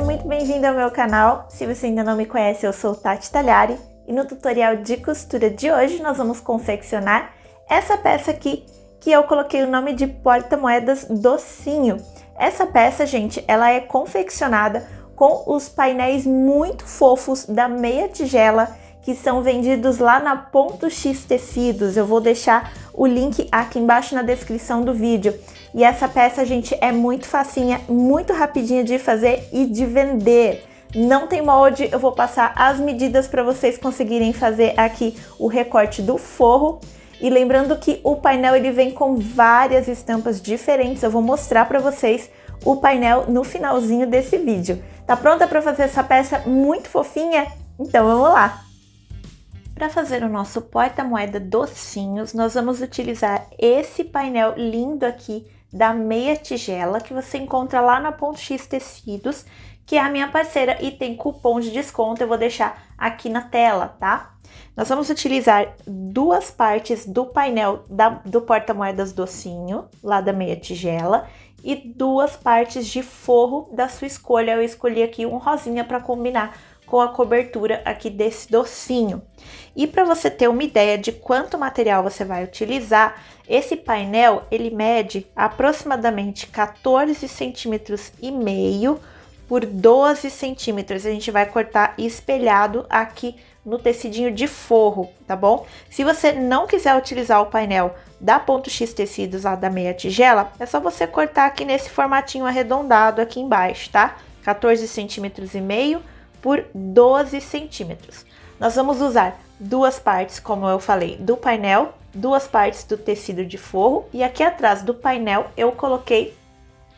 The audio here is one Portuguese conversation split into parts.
muito bem-vindo ao meu canal. Se você ainda não me conhece, eu sou Tati Talhari e no tutorial de costura de hoje nós vamos confeccionar essa peça aqui que eu coloquei o nome de porta-moedas docinho. Essa peça, gente, ela é confeccionada com os painéis muito fofos da Meia Tigela que são vendidos lá na Ponto X Tecidos. Eu vou deixar o link aqui embaixo na descrição do vídeo. E essa peça, gente, é muito facinha, muito rapidinha de fazer e de vender. Não tem molde, eu vou passar as medidas para vocês conseguirem fazer aqui o recorte do forro. E lembrando que o painel ele vem com várias estampas diferentes, eu vou mostrar para vocês o painel no finalzinho desse vídeo. Tá pronta para fazer essa peça muito fofinha? Então vamos lá! Para fazer o nosso porta-moeda docinhos, nós vamos utilizar esse painel lindo aqui da Meia Tigela, que você encontra lá na Ponto X Tecidos, que é a minha parceira e tem cupom de desconto, eu vou deixar aqui na tela, tá? Nós vamos utilizar duas partes do painel do porta-moedas docinho, lá da Meia Tigela, e duas partes de forro da sua escolha. Eu escolhi aqui um rosinha para combinar com a cobertura aqui desse docinho. E para você ter uma ideia de quanto material você vai utilizar, esse painel ele mede aproximadamente 14 centímetros e meio por 12 centímetros. A gente vai cortar espelhado aqui no tecidinho de forro, tá bom? Se você não quiser utilizar o painel da Ponto X Tecidos lá da Meia Tigela, é só você cortar aqui nesse formatinho arredondado aqui embaixo, tá? 14 centímetros e meio por 12 centímetros. Nós vamos usar duas partes, como eu falei, do painel, duas partes do tecido de forro e aqui atrás do painel eu coloquei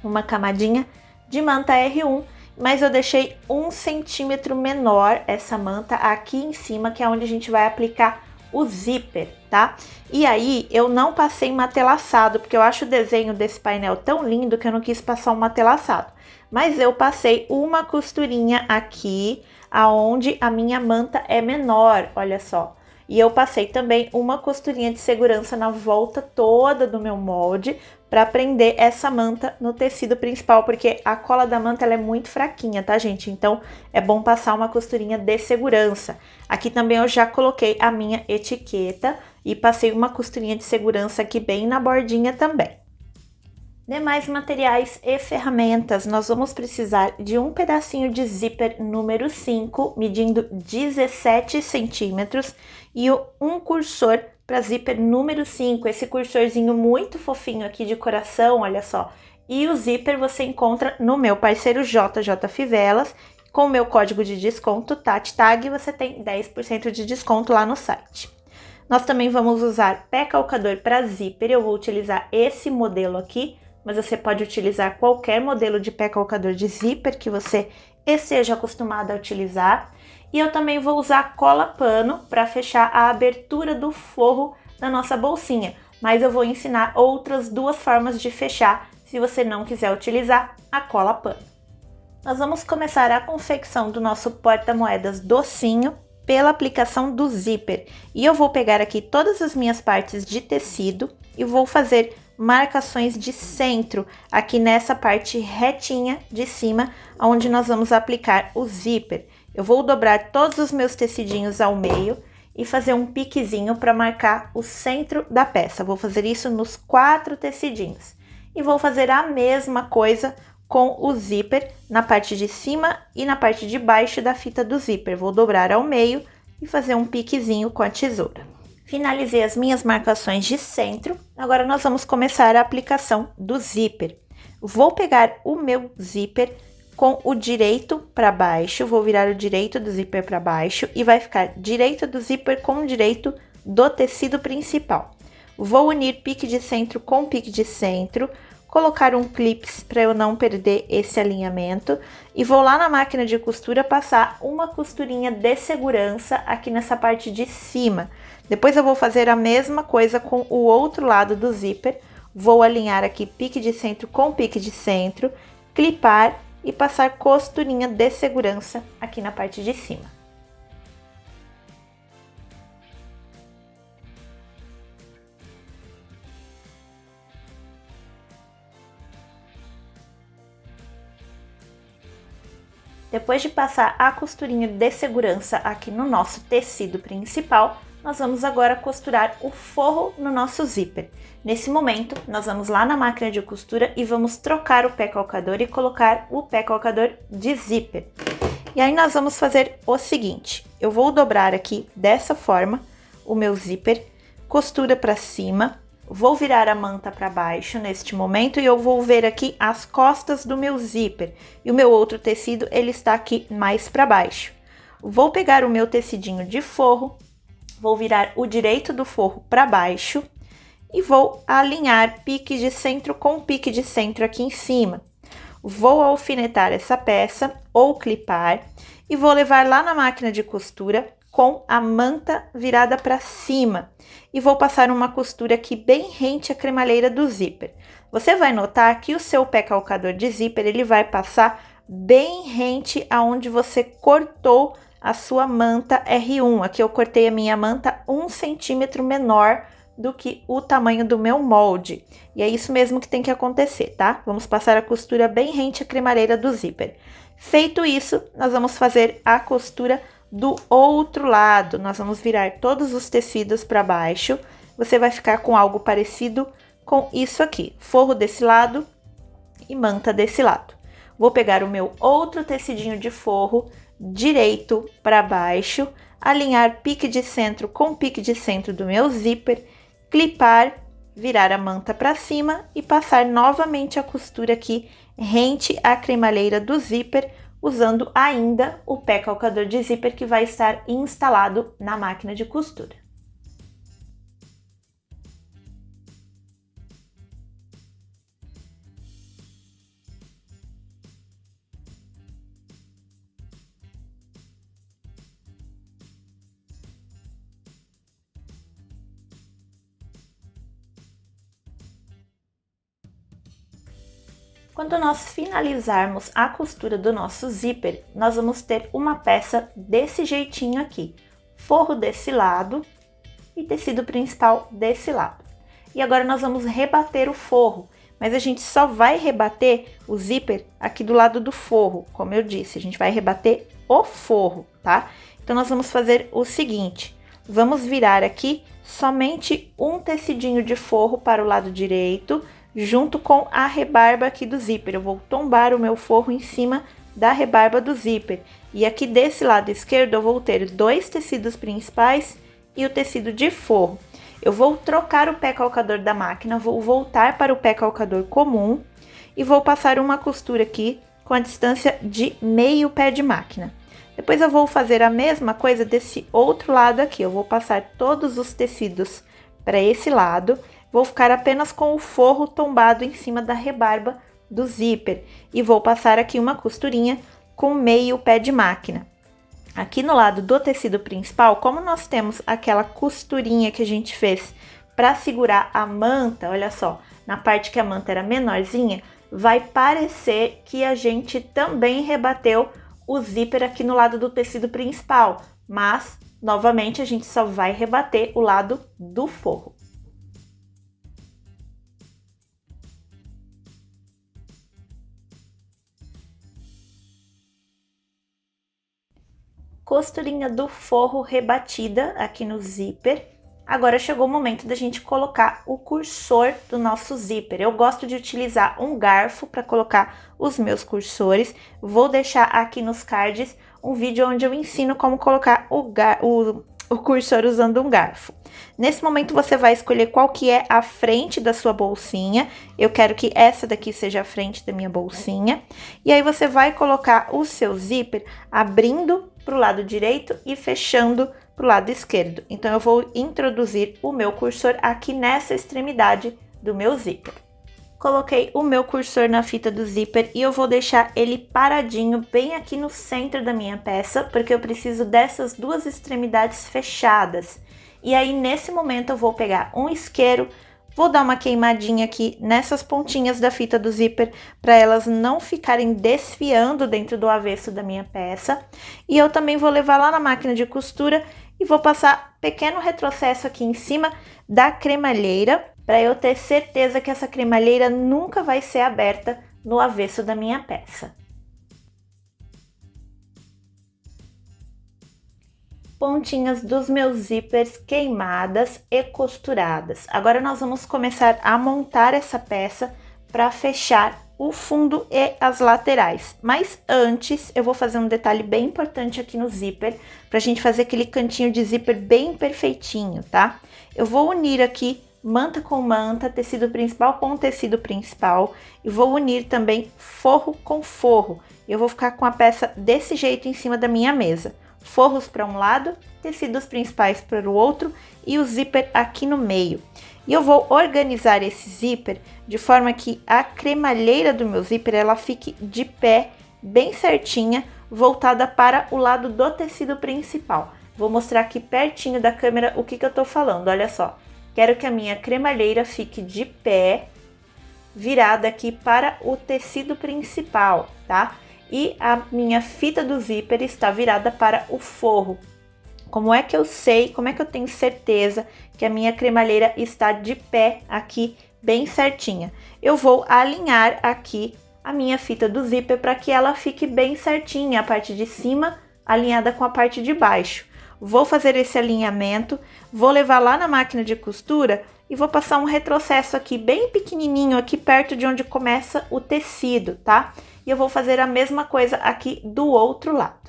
uma camadinha de manta R1, mas eu deixei 1 centímetro menor essa manta aqui em cima, que é onde a gente vai aplicar o zíper, tá? E aí eu não passei matelaçado, porque eu acho o desenho desse painel tão lindo que eu não quis passar um matelaçado. Mas eu passei uma costurinha aqui, aonde a minha manta é menor, olha só. E eu passei também uma costurinha de segurança na volta toda do meu molde, para prender essa manta no tecido principal, porque a cola da manta ela é muito fraquinha, tá, gente? Então, é bom passar uma costurinha de segurança. Aqui também eu já coloquei a minha etiqueta e passei uma costurinha de segurança aqui bem na bordinha também. Demais materiais e ferramentas, nós vamos precisar de um pedacinho de zíper número 5, medindo 17 centímetros, e um cursor para zíper número 5, esse cursorzinho muito fofinho aqui de coração, olha só. E o zíper você encontra no meu parceiro JJ Fivelas, com o meu código de desconto TATITAG, você tem 10% de desconto lá no site. Nós também vamos usar pé calcador para zíper, eu vou utilizar esse modelo aqui, mas você pode utilizar qualquer modelo de pé calcador de zíper que você esteja acostumado a utilizar. E eu também vou usar cola pano para fechar a abertura do forro da nossa bolsinha, mas eu vou ensinar outras duas formas de fechar se você não quiser utilizar a cola pano. Nós vamos começar a confecção do nosso porta-moedas docinho pela aplicação do zíper. E eu vou pegar aqui todas as minhas partes de tecido e vou fazer marcações de centro aqui nessa parte retinha de cima, onde nós vamos aplicar o zíper. Eu vou dobrar todos os meus tecidinhos ao meio e fazer um piquezinho para marcar o centro da peça. Vou fazer isso nos 4 tecidinhos. E vou fazer a mesma coisa com o zíper na parte de cima e na parte de baixo da fita do zíper. Vou dobrar ao meio e fazer um piquezinho com a tesoura. Finalizei as minhas marcações de centro, agora nós vamos começar a aplicação do zíper. Vou pegar o meu zíper com o direito para baixo, vou virar o direito do zíper para baixo e vai ficar direito do zíper com o direito do tecido principal. Vou unir pique de centro com pique de centro, colocar um clips para eu não perder esse alinhamento e vou lá na máquina de costura passar uma costurinha de segurança aqui nessa parte de cima. Depois eu vou fazer a mesma coisa com o outro lado do zíper, vou alinhar aqui pique de centro com pique de centro, clipar e passar costurinha de segurança aqui na parte de cima. Depois de passar a costurinha de segurança aqui no nosso tecido principal, nós vamos agora costurar o forro no nosso zíper. Nesse momento, nós vamos lá na máquina de costura e vamos trocar o pé calcador e colocar o pé calcador de zíper. E aí nós vamos fazer o seguinte, eu vou dobrar aqui dessa forma o meu zíper, costura para cima, vou virar a manta para baixo neste momento e eu vou ver aqui as costas do meu zíper. E o meu outro tecido, ele está aqui mais para baixo. Vou pegar o meu tecidinho de forro, vou virar o direito do forro para baixo e vou alinhar pique de centro com pique de centro aqui em cima. Vou alfinetar essa peça ou clipar e vou levar lá na máquina de costura com a manta virada para cima e vou passar uma costura aqui bem rente à cremalheira do zíper. Você vai notar que o seu pé calcador de zíper, ele vai passar bem rente aonde você cortou a sua manta R1. Aqui eu cortei a minha manta 1 centímetro menor do que o tamanho do meu molde. E é isso mesmo que tem que acontecer, tá? Vamos passar a costura bem rente à cremalheira do zíper. Feito isso, nós vamos fazer a costura do outro lado. Nós vamos virar todos os tecidos para baixo. Você vai ficar com algo parecido com isso aqui. Forro desse lado e manta desse lado. Vou pegar o meu outro tecidinho de forro direito para baixo, alinhar pique de centro com pique de centro do meu zíper, clipar, virar a manta para cima e passar novamente a costura aqui rente à cremalheira do zíper, usando ainda o pé calcador de zíper que vai estar instalado na máquina de costura. Quando nós finalizarmos a costura do nosso zíper, nós vamos ter uma peça desse jeitinho aqui. Forro desse lado e tecido principal desse lado. E agora nós vamos rebater o forro, mas a gente só vai rebater o zíper aqui do lado do forro, como eu disse, a gente vai rebater o forro, tá? Então nós vamos fazer o seguinte, vamos virar aqui somente um tecidinho de forro para o lado direito, junto com a rebarba aqui do zíper. Eu vou tombar o meu forro em cima da rebarba do zíper. E aqui desse lado esquerdo eu vou ter 2 tecidos principais e o tecido de forro. Eu vou trocar o pé calcador da máquina, vou voltar para o pé calcador comum e vou passar uma costura aqui com a distância de meio pé de máquina. Depois eu vou fazer a mesma coisa desse outro lado aqui. Eu vou passar todos os tecidos para esse lado. Vou ficar apenas com o forro tombado em cima da rebarba do zíper e vou passar aqui uma costurinha com meio pé de máquina. Aqui no lado do tecido principal, como nós temos aquela costurinha que a gente fez para segurar a manta, olha só, na parte que a manta era menorzinha, vai parecer que a gente também rebateu o zíper aqui no lado do tecido principal, mas novamente a gente só vai rebater o lado do forro. Costurinha do forro rebatida aqui no zíper. Agora chegou o momento da gente colocar o cursor do nosso zíper. Eu gosto de utilizar um garfo para colocar os meus cursores. Vou deixar aqui nos cards um vídeo onde eu ensino como colocar o cursor usando um garfo. Nesse momento você vai escolher qual que é a frente da sua bolsinha. Eu quero que essa daqui seja a frente da minha bolsinha. E aí você vai colocar o seu zíper abrindo para o lado direito e fechando para o lado esquerdo. Então eu vou introduzir o meu cursor aqui nessa extremidade do meu zíper. Coloquei o meu cursor na fita do zíper e eu vou deixar ele paradinho bem aqui no centro da minha peça, porque eu preciso dessas duas extremidades fechadas. E aí nesse momento eu vou pegar um isqueiro, vou dar uma queimadinha aqui nessas pontinhas da fita do zíper para elas não ficarem desfiando dentro do avesso da minha peça. E eu também vou levar lá na máquina de costura e vou passar pequeno retrocesso aqui em cima da cremalheira para eu ter certeza que essa cremalheira nunca vai ser aberta no avesso da minha peça. pontinhas dos meus zíperes queimadas e costuradas. Agora nós vamos começar a montar essa peça para fechar o fundo e as laterais. Mas antes eu vou fazer um detalhe bem importante aqui no zíper, para a gente fazer aquele cantinho de zíper bem perfeitinho, tá? Eu vou unir aqui manta com manta, tecido principal com tecido principal, e vou unir também forro com forro. Eu vou ficar com a peça desse jeito em cima da minha mesa. Forros para um lado, tecidos principais para o outro e o zíper aqui no meio. E eu vou organizar esse zíper de forma que a cremalheira do meu zíper ela fique de pé, bem certinha, voltada para o lado do tecido principal. Vou mostrar aqui pertinho da câmera o que eu tô falando, olha só. Quero que a minha cremalheira fique de pé, virada aqui para o tecido principal, tá? E a minha fita do zíper está virada para o forro. Como é que eu sei, como é que eu tenho certeza que a minha cremalheira está de pé aqui, bem certinha? Eu vou alinhar aqui a minha fita do zíper para que ela fique bem certinha, a parte de cima alinhada com a parte de baixo. Vou fazer esse alinhamento, vou levar lá na máquina de costura e vou passar um retrocesso aqui bem pequenininho, aqui perto de onde começa o tecido, tá? E eu vou fazer a mesma coisa aqui do outro lado.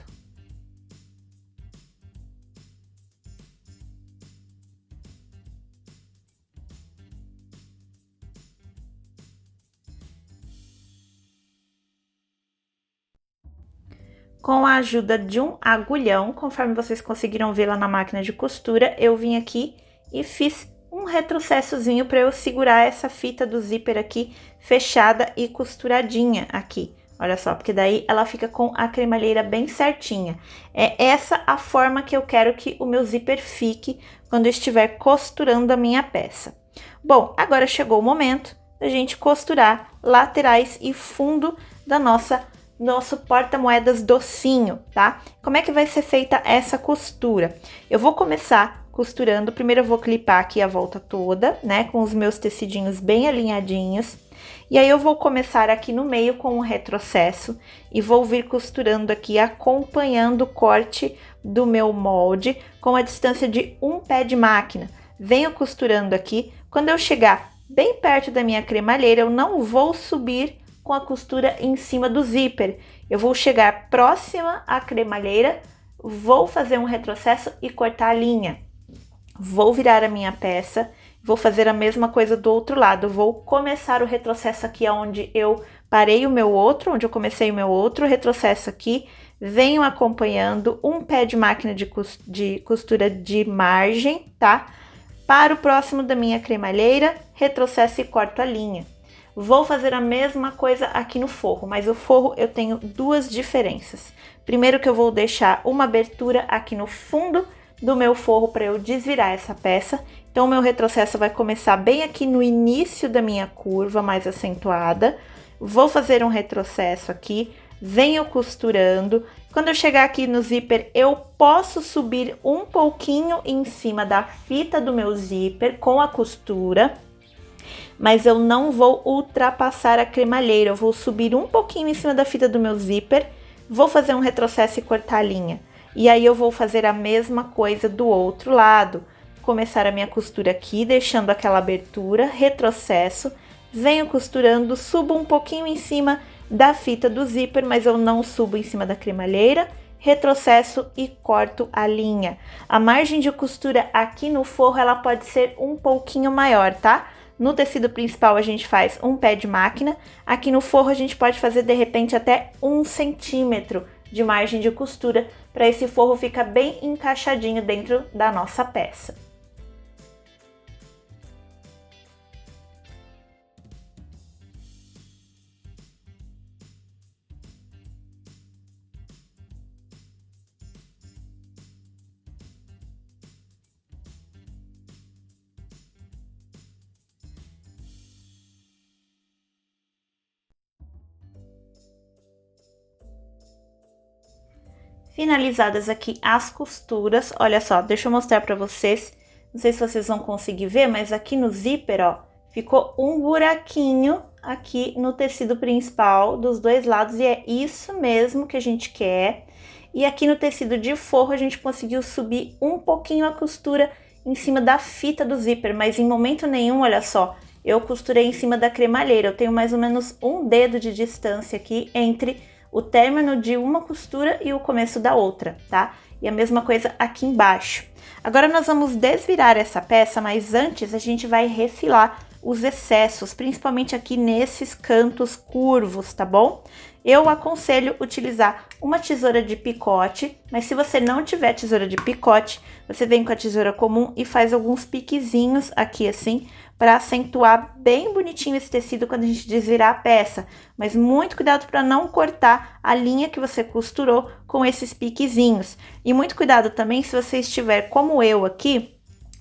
Com a ajuda de um agulhão, conforme vocês conseguiram ver lá na máquina de costura, eu vim aqui e fiz um retrocessozinho para eu segurar essa fita do zíper aqui fechada e costuradinha aqui. Olha só, porque daí ela fica com a cremalheira bem certinha. É essa a forma que eu quero que o meu zíper fique quando eu estiver costurando a minha peça. Bom, agora chegou o momento da gente costurar laterais e fundo da nosso porta-moedas docinho, tá? Como é que vai ser feita essa costura? Eu vou começar costurando, primeiro eu vou clipar aqui a volta toda, né? Com os meus tecidinhos bem alinhadinhos. E aí eu vou começar aqui no meio com um retrocesso e vou vir costurando aqui, acompanhando o corte do meu molde com a distância de um pé de máquina. Venho costurando aqui, quando eu chegar bem perto da minha cremalheira, eu não vou subir com a costura em cima do zíper. Eu vou chegar próxima à cremalheira, vou fazer um retrocesso e cortar a linha. Vou virar a minha peça, vou fazer a mesma coisa do outro lado. Vou começar o retrocesso aqui onde eu parei o meu outro, onde eu comecei o meu outro retrocesso aqui. Venho acompanhando um pé de máquina de costura de margem, tá? Para o próximo da minha cremalheira, retrocesso e corto a linha. Vou fazer a mesma coisa aqui no forro, mas o forro eu tenho duas diferenças. Primeiro que eu vou deixar uma abertura aqui no fundo do meu forro para eu desvirar essa peça. Então o meu retrocesso vai começar bem aqui no início da minha curva, mais acentuada. Vou fazer um retrocesso aqui, venho costurando. Quando eu chegar aqui no zíper, eu posso subir um pouquinho em cima da fita do meu zíper com a costura, mas eu não vou ultrapassar a cremalheira, eu vou subir um pouquinho em cima da fita do meu zíper, vou fazer um retrocesso e cortar a linha. E aí eu vou fazer a mesma coisa do outro lado, começar a minha costura aqui, deixando aquela abertura, retrocesso, venho costurando, subo um pouquinho em cima da fita do zíper, mas eu não subo em cima da cremalheira, retrocesso e corto a linha. A margem de costura aqui no forro, ela pode ser um pouquinho maior, tá? No tecido principal a gente faz um pé de máquina, aqui no forro a gente pode fazer de repente até 1 centímetro de margem de costura, para esse forro ficar bem encaixadinho dentro da nossa peça. Finalizadas aqui as costuras, olha só, deixa eu mostrar para vocês, não sei se vocês vão conseguir ver, mas aqui no zíper, ó, ficou um buraquinho aqui no tecido principal dos dois lados e é isso mesmo que a gente quer. E aqui no tecido de forro a gente conseguiu subir um pouquinho a costura em cima da fita do zíper, mas em momento nenhum, olha só, eu costurei em cima da cremalheira. Eu tenho mais ou menos um dedo de distância aqui entre o término de uma costura e o começo da outra, tá? E a mesma coisa aqui embaixo. Agora nós vamos desvirar essa peça, mas antes a gente vai refilar os excessos, principalmente aqui nesses cantos curvos, tá bom? Eu aconselho utilizar uma tesoura de picote, mas se você não tiver tesoura de picote, você vem com a tesoura comum e faz alguns piquezinhos aqui assim, para acentuar bem bonitinho esse tecido quando a gente desvirar a peça. Mas muito cuidado para não cortar a linha que você costurou com esses piquezinhos. E muito cuidado também se você estiver como eu aqui,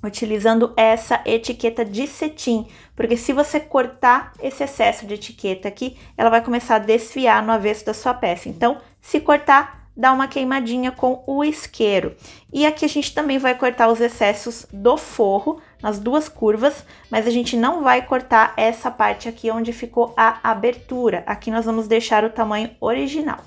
utilizando essa etiqueta de cetim, porque se você cortar esse excesso de etiqueta aqui, ela vai começar a desfiar no avesso da sua peça. Então, se cortar, dá uma queimadinha com o isqueiro. E aqui a gente também vai cortar os excessos do forro, nas duas curvas, mas a gente não vai cortar essa parte aqui onde ficou a abertura. Aqui nós vamos deixar o tamanho original.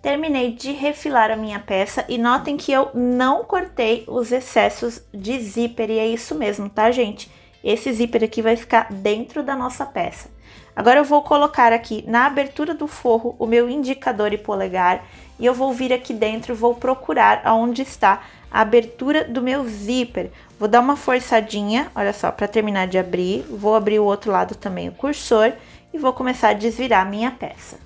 Terminei de refilar a minha peça e notem que eu não cortei os excessos de zíper, e é isso mesmo, tá, gente? Esse zíper aqui vai ficar dentro da nossa peça. Agora eu vou colocar aqui na abertura do forro o meu indicador e polegar e eu vou vir aqui dentro, vou procurar aonde está a abertura do meu zíper. Vou dar uma forçadinha, olha só, para terminar de abrir. Vou abrir o outro lado também, o cursor, e vou começar a desvirar a minha peça.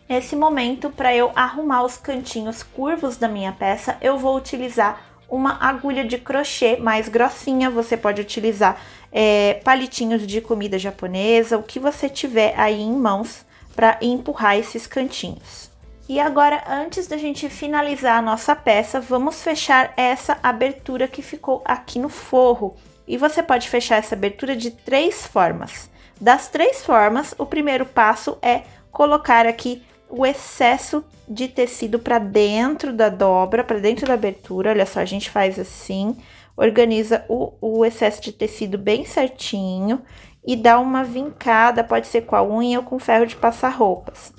Nesse momento, para eu arrumar os cantinhos curvos da minha peça, eu vou utilizar uma agulha de crochê mais grossinha. Você pode utilizar palitinhos de comida japonesa, o que você tiver aí em mãos para empurrar esses cantinhos. E agora, antes da gente finalizar a nossa peça, vamos fechar essa abertura que ficou aqui no forro. E você pode fechar essa abertura de 3 formas. Das 3 formas, o primeiro passo é colocar aqui o excesso de tecido para dentro da dobra, para dentro da abertura. Olha só, a gente faz assim, organiza o excesso de tecido bem certinho e dá uma vincada, pode ser com a unha ou com ferro de passar roupas.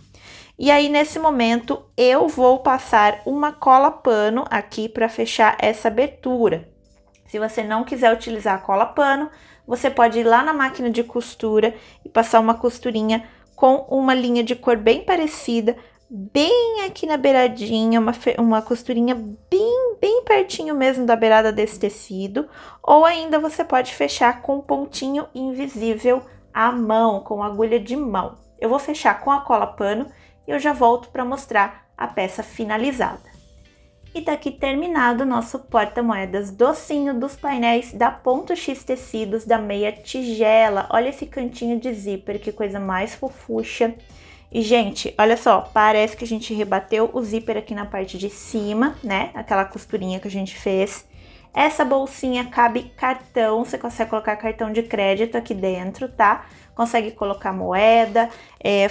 E aí, nesse momento, eu vou passar uma cola pano aqui para fechar essa abertura. Se você não quiser utilizar a cola pano, você pode ir lá na máquina de costura e passar uma costurinha com uma linha de cor bem parecida, bem aqui na beiradinha, uma costurinha bem pertinho mesmo da beirada desse tecido, ou ainda você pode fechar com um pontinho invisível à mão, com agulha de mão. Eu vou fechar com a cola pano e eu já volto para mostrar a peça finalizada. E tá aqui terminado o nosso porta-moedas docinho dos painéis da Ponto X Tecidos da meia tigela. Olha esse cantinho de zíper, que coisa mais fofucha. E, gente, olha só, parece que a gente rebateu o zíper aqui na parte de cima, né? Aquela costurinha que a gente fez. Essa bolsinha cabe cartão, você consegue colocar cartão de crédito aqui dentro, tá? Consegue colocar moeda,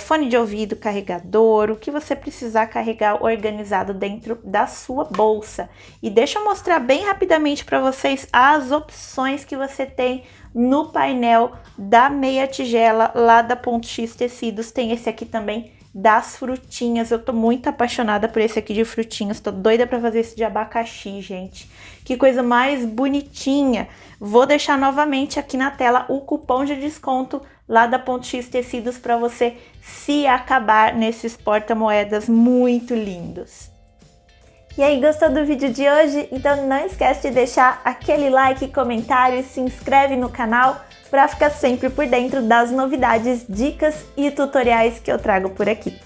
fone de ouvido, carregador, o que você precisar carregar organizado dentro da sua bolsa. E deixa eu mostrar bem rapidamente para vocês as opções que você tem no painel da meia tigela lá da Ponto X Tecidos. Tem esse aqui também das frutinhas. Eu tô muito apaixonada por esse aqui de frutinhas, tô doida pra fazer esse de abacaxi, gente. Que coisa mais bonitinha. Vou deixar novamente aqui na tela o cupom de desconto lá da Ponto X Tecidos para você se acabar nesses porta-moedas muito lindos. E aí, gostou do vídeo de hoje? Então não esquece de deixar aquele like, comentário e se inscreve no canal para ficar sempre por dentro das novidades, dicas e tutoriais que eu trago por aqui.